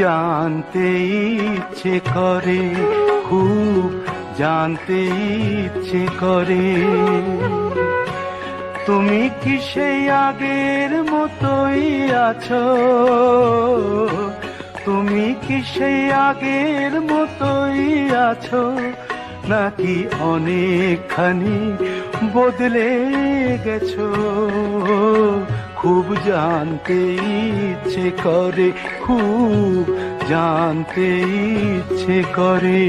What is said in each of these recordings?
জানতে ইচ্ছে করে, খুব জানতে ইচ্ছে করে। তুমি কি সেই আগের মতোই আছো? তুমি কি সেই আগের মতোই আছো, নাকি অনেকখানি বদলে গেছো? খুব জানতে ইচ্ছে করে, খুব জানতে ইচ্ছে করে।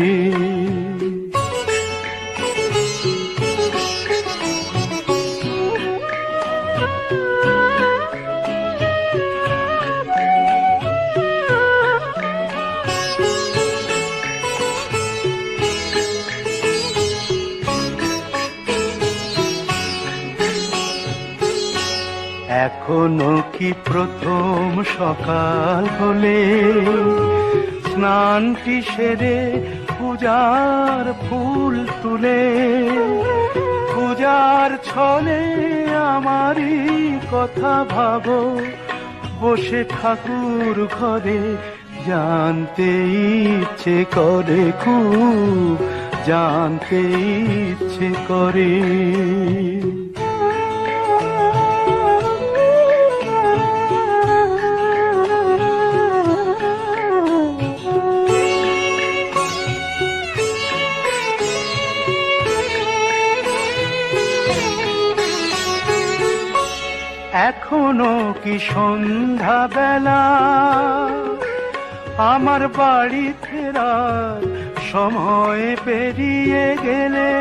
এখনো কি প্রথম সকাল হলে স্নানটি সেরে পূজার ফুল তুলে, পূজার ছলে আমারই কথা ভাবো বসে ঠাকুর ঘরে? জানতে ইচ্ছে করে, খুব জানতে ইচ্ছে করে। এখনো কি সন্ধ্যা বেলা, আমার বাড়ি ফেরার সময় পেরিয়ে গেলে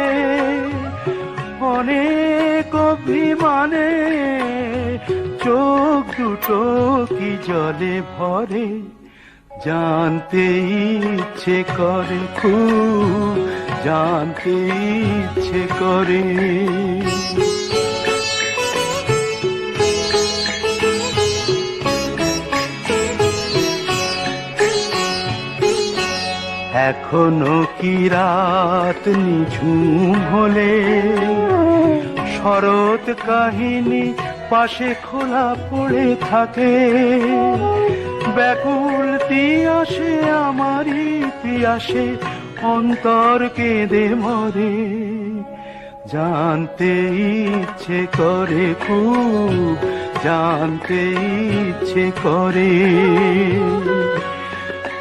অনেক অভিমানে চোখ দুটো কি জলে ভরে? জানতে ইচ্ছে করে, খুব জানতে ইচ্ছে করে। এখনো কি রাত নিঝুম হলে শরৎ কাহিনী পাশে খোলা পড়ে থাকে? ব্যাকুল তিয়াসে আমারই পিয়াসে অন্তর কেঁদে মরে? জানতে ইচ্ছে করে, খুব জানতে ইচ্ছে করে।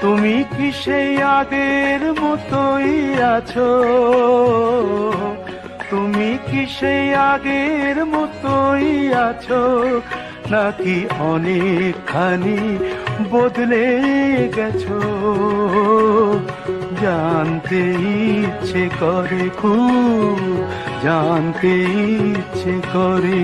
তুমি কি সেই আগের মতোই আছো? তুমি কি সেই আগের মতোই আছো, নাকি অনেকখানি বদলে গেছো? জানতে ইচ্ছে করে, খুব জানতে ইচ্ছে করে।